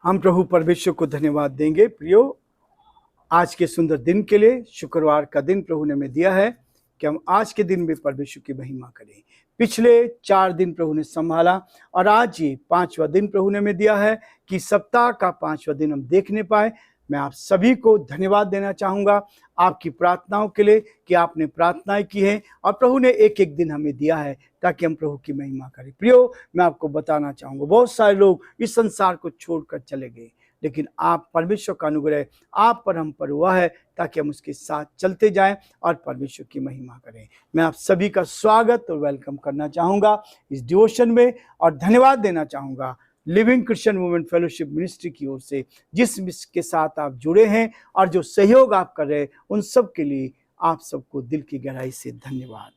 हम प्रभु परमेश्वर को धन्यवाद देंगे। प्रियो, आज के सुंदर दिन के लिए, शुक्रवार का दिन प्रभु ने हमें दिया है कि हम आज के दिन में परमेश्वर की महिमा करें। पिछले 4 दिन प्रभु ने संभाला और आज ये 5वां दिन प्रभु ने हमें दिया है कि सप्ताह का 5वां दिन हम देखने पाए। मैं आप सभी को धन्यवाद देना चाहूँगा आपकी प्रार्थनाओं के लिए कि आपने प्रार्थनाएं की हैं और प्रभु ने एक एक दिन हमें दिया है ताकि हम प्रभु की महिमा करें। प्रियो, मैं आपको बताना चाहूँगा, बहुत सारे लोग इस संसार को छोड़कर चले गए, लेकिन आप परमेश्वर का अनुग्रह आप पर हम पर हुआ है ताकि हम उसके साथ चलते जाएं और परमेश्वर की महिमा करें। मैं आप सभी का स्वागत और वेलकम करना चाहूँगा इस डिवोशन में और धन्यवाद देना चाहूँगा living Christian movement fellowship ministry की ओर से, जिसके साथ आप जुड़े हैं और जो सहयोग आप कर रहे हैं, उन सब के लिए आप सबको दिल की गहराई से धन्यवाद।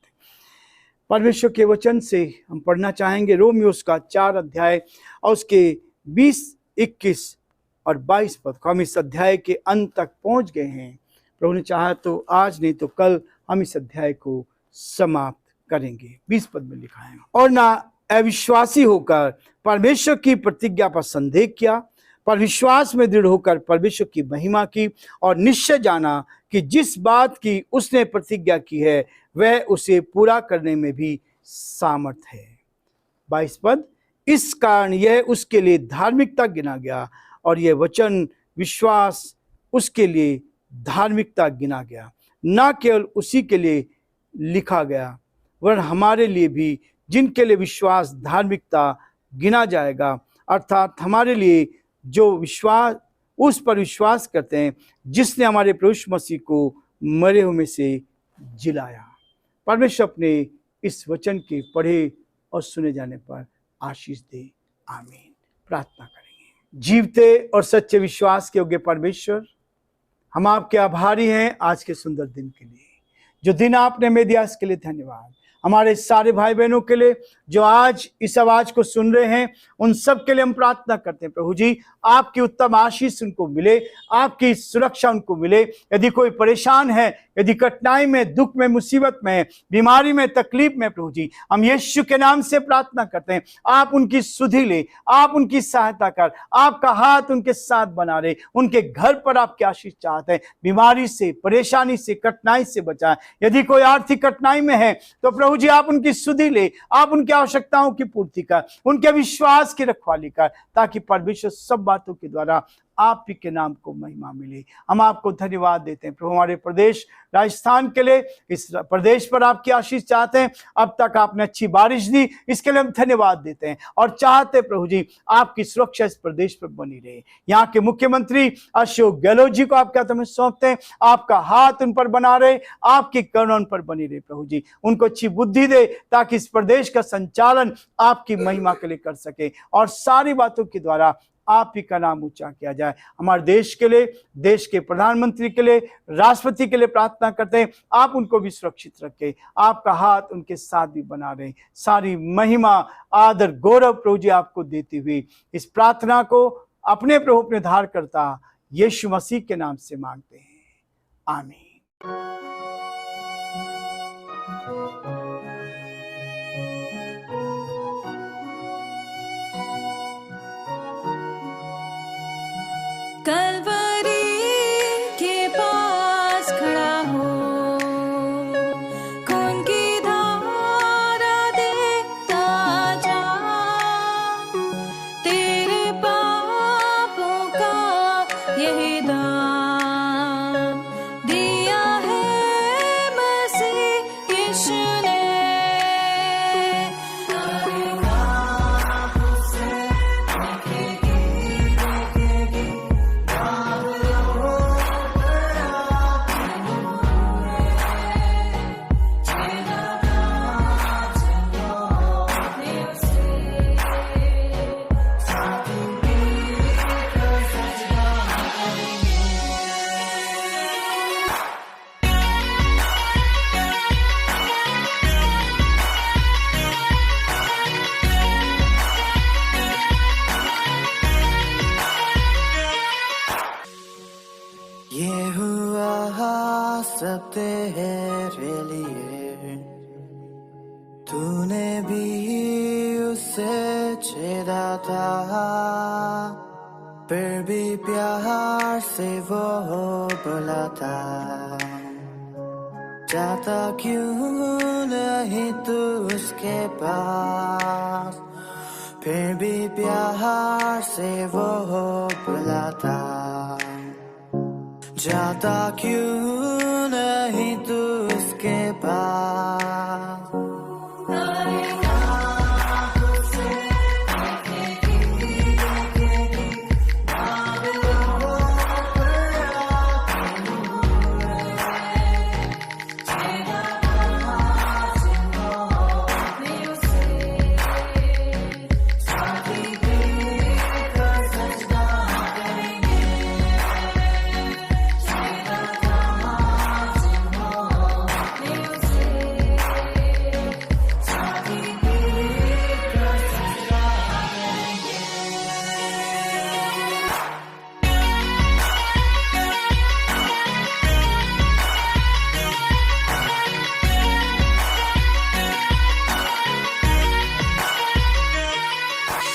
परमेश्वर के वचन से हम पढ़ना चाहेंगे रोमियोस का 4 अध्याय और उसके 20, 21 और 22 पद। हम इस अध्याय के अंत तक पहुंच गए हैं। प्रभु ने चाहा तो आज नहीं तो कल हम इस अध्याय को समाप्त करेंगे। 20 पद में लिखा है, और ना अविश्वासी होकर परमेश्वर की प्रतिज्ञा पर संदेह किया, पर विश्वास में दृढ़ होकर परमेश्वर की महिमा की और निश्चय जाना कि जिस बात की उसने प्रतिज्ञा की है वह उसे पूरा करने में भी सामर्थ है। 22 पद, इस कारण यह उसके लिए धार्मिकता गिना गया और यह वचन विश्वास उसके लिए धार्मिकता गिना गया। न केवल उसी के लिए लिखा गया वरन हमारे लिए भी, जिनके लिए विश्वास धार्मिकता गिना जाएगा, अर्थात हमारे लिए जो विश्वास उस पर विश्वास करते हैं जिसने हमारे प्रभु यीशु मसीह को मरे हुए में से जिलाया। परमेश्वर अपने इस वचन के पढ़े और सुने जाने पर आशीष दे। आमीन। प्रार्थना करेंगे। जीवते और सच्चे विश्वास के योग्य परमेश्वर, हम आपके आभारी हैं आज के सुंदर दिन के लिए। जो दिन आपने हमें दिया इसके लिए धन्यवाद। हमारे सारे भाई बहनों के लिए जो आज इस आवाज को सुन रहे हैं, उन सब के लिए हम प्रार्थना करते हैं प्रभु जी, आपकी उत्तम आशीष उनको मिले, आपकी सुरक्षा उनको मिले। यदि कोई परेशान है, यदि कठिनाई में, दुख में, मुसीबत में, बीमारी में, तकलीफ में, प्रभु जी हम यीशु के नाम से प्रार्थना करते हैं, आप उनकी सुधि ले, आप उनकी सहायता कर, आपका हाथ उनके साथ बना रहे, उनके घर पर आपकी आशीष चाहते हैं। बीमारी से, परेशानी से, कठिनाई से बचाएं। यदि कोई आर्थिक कठिनाई में है तो प्रभु जी आप उनकी सुधि ले, आप उनकी आवश्यकताओं की पूर्ति कर, उनके विश्वास की रखवाली कर, ताकि परमेश्वर सब बातों के द्वारा आप ही के नाम को महिमा मिले। हम आपको धन्यवाद देते हैं प्रभु, हमारे प्रदेश राजस्थान के लिए, इस प्रदेश पर आपकी आशीष चाहते हैं। अब तक आपने अच्छी बारिश दी, इसके लिए हम धन्यवाद देते हैं और चाहते प्रभु जी आपकी सुरक्षा इस प्रदेश पर बनी रहे। यहाँ के मुख्यमंत्री अशोक गहलोत जी को आपके हाथ में सौंपते हैं, आपका हाथ उन पर बना रहे, आपकी करुणा उन पर बनी रहे प्रभु जी। उनको अच्छी बुद्धि दे ताकि इस प्रदेश का संचालन आपकी महिमा के लिए कर सके और सारी बातों के द्वारा आप ही का नाम ऊंचा किया जाए। हमारे देश के लिए, देश के प्रधानमंत्री के लिए, राष्ट्रपति के लिए प्रार्थना करते हैं, आप उनको भी सुरक्षित रखें, आपका हाथ उनके साथ भी बना रहे। सारी महिमा, आदर, गौरव प्रभु जी आपको देती हुई इस प्रार्थना को अपने प्रभु अपने धार करता यीशु मसीह के नाम से मांगते हैं। आमीन। कलवरी के पास खड़ा हो, खून की धारा देखता जा, तेरे पापों का यही दाम दिया है मसीह यीशु ने। ये हुआ सब तेरे लिए, तूने भी उसे छेड़ा था, फिर भी प्यार से वो बुलाता, जाता क्यों नहीं तू उसके पास, फिर भी प्यार से वो बुलाता, जाता क्यों नहीं तू उसके पास।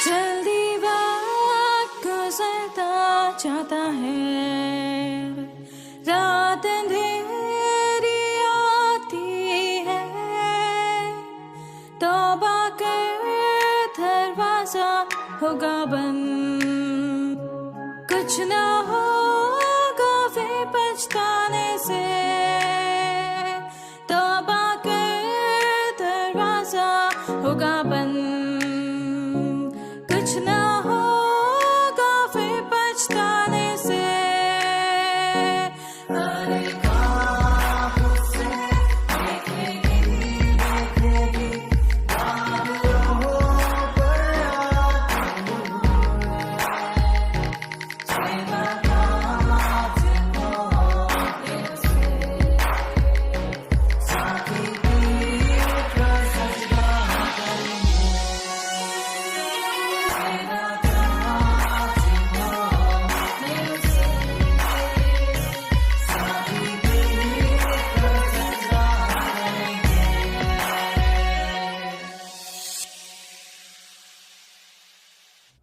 जल्दी वक्त गुजरता जाता है, रात अंधेरी आती है, तौबा कर दरवाजा होगा बंद, कुछ ना होगा फिर पछताने से, तौबा कर दरवाजा होगा बंद, कुछ ना होगा फिर पछताने से।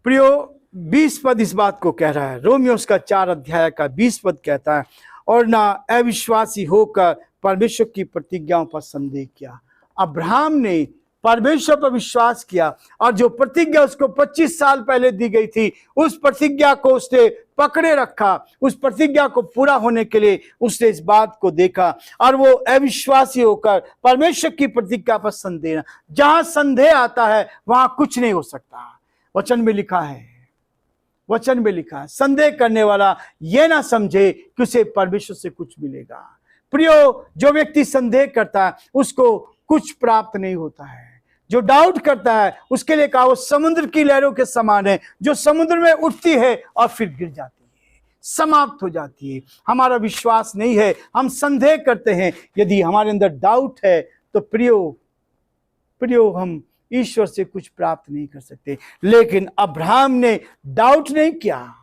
प्रियो 20 पद इस बात को कह रहा है, रोमियो उसका 4 अध्याय का 20 पद कहता है, और ना अविश्वासी होकर परमेश्वर की प्रतिज्ञाओं पर संदेह किया। अब्राहम ने परमेश्वर पर विश्वास किया और जो प्रतिज्ञा उसको 25 साल पहले दी गई थी, उस प्रतिज्ञा को उसने पकड़े रखा, उस प्रतिज्ञा को पूरा होने के लिए उसने इस बात को देखा, और वो अविश्वासी होकर परमेश्वर की प्रतिज्ञा पर संदेह, जहां संदेह आता है वहां कुछ नहीं हो सकता। वचन में लिखा है, वचन में लिखा है, संदेह करने वाला यह ना समझे कि उसे परमेश्वर से कुछ मिलेगा। प्रियो, जो व्यक्ति संदेह करता है उसको कुछ प्राप्त नहीं होता है। जो डाउट करता है उसके लिए कहा वो समुद्र की लहरों के समान है, जो समुद्र में उठती है और फिर गिर जाती है, समाप्त हो जाती है। हमारा विश्वास नहीं है, हम संदेह करते हैं। यदि हमारे अंदर डाउट है तो प्रियो हम ईश्वर से कुछ प्राप्त नहीं कर सकते। लेकिन अब्राहम ने डाउट नहीं किया,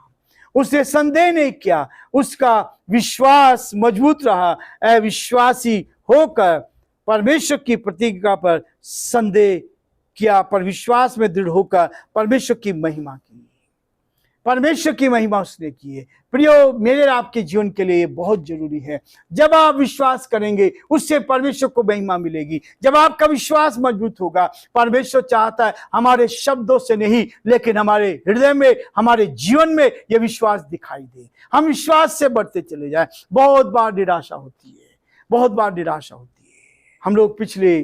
उसने संदेह नहीं किया, उसका विश्वास मजबूत रहा। अविश्वासी होकर परमेश्वर की प्रतिज्ञा पर संदेह किया, पर विश्वास में दृढ़ होकर परमेश्वर की महिमा की, परमेश्वर की महिमा उसने की है। प्रियो, मेरे आपके जीवन के लिए बहुत जरूरी है। जब आप विश्वास करेंगे उससे परमेश्वर को महिमा मिलेगी। जब आपका विश्वास मजबूत होगा, परमेश्वर चाहता है हमारे शब्दों से नहीं लेकिन हमारे हृदय में, हमारे जीवन में यह विश्वास दिखाई दे, हम विश्वास से बढ़ते चले जाए। बहुत बार निराशा होती है, बहुत बार निराशा होती है। हम लोग पिछले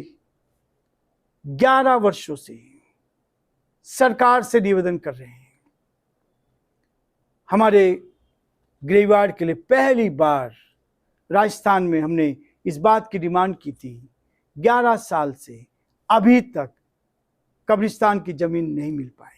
11 वर्षों से सरकार से निवेदन कर रहे हैं, हमारे ग्रेवयार्ड के लिए पहली बार राजस्थान में हमने इस बात की डिमांड की थी। 11 साल से अभी तक कब्रिस्तान की जमीन नहीं मिल पाई,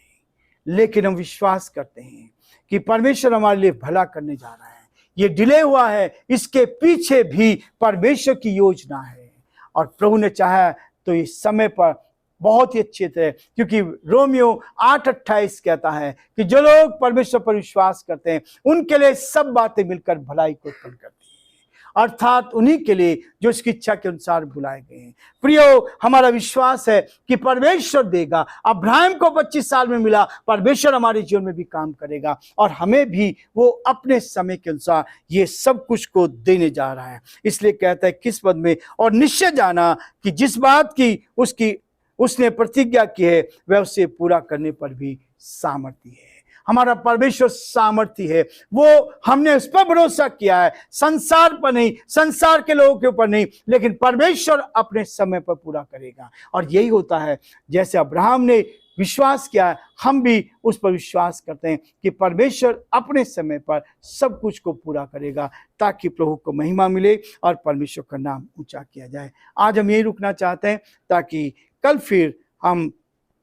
लेकिन हम विश्वास करते हैं कि परमेश्वर हमारे लिए भला करने जा रहा है। ये डिले हुआ है, इसके पीछे भी परमेश्वर की योजना है, और प्रभु ने चाहा तो इस समय पर बहुत ही अच्छे थे, क्योंकि रोमियो 8:28 कहता है कि जो लोग परमेश्वर पर विश्वास करते हैं उनके लिए सब बातें मिलकर भलाई को उत्पन्न करती हैं। अर्थात उन्हीं के लिए जो उसकी इच्छा के अनुसार बुलाए गए हैं। प्रियो, हमारा विश्वास है कि परमेश्वर देगा। अब्राहम को 25 साल में मिला, परमेश्वर हमारे जीवन में भी काम करेगा और हमें भी वो अपने समय के अनुसार ये सब कुछ को देने जा रहा है। इसलिए कहता है किस पद में, और निश्चय जाना कि जिस बात की उसने प्रतिज्ञा की है वह उसे पूरा करने पर भी सामर्थ्य है। हमारा परमेश्वर सामर्थ्य है, वो हमने उस पर भरोसा किया है, संसार पर नहीं, संसार के लोगों के ऊपर नहीं, लेकिन परमेश्वर अपने समय पर पूरा करेगा। और यही होता है, जैसे अब्राहम ने विश्वास किया है, हम भी उस पर विश्वास करते हैं कि परमेश्वर अपने समय पर सब कुछ को पूरा करेगा, ताकि प्रभु को महिमा मिले और परमेश्वर का नाम ऊंचा किया जाए। आज हम यही रुकना चाहते हैं, ताकि कल फिर हम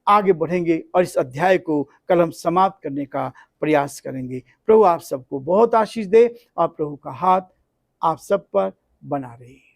आगे बढ़ेंगे और इस अध्याय को कल हम समाप्त करने का प्रयास करेंगे। प्रभु आप सबको बहुत आशीष दे और प्रभु का हाथ आप सब पर बना रहे।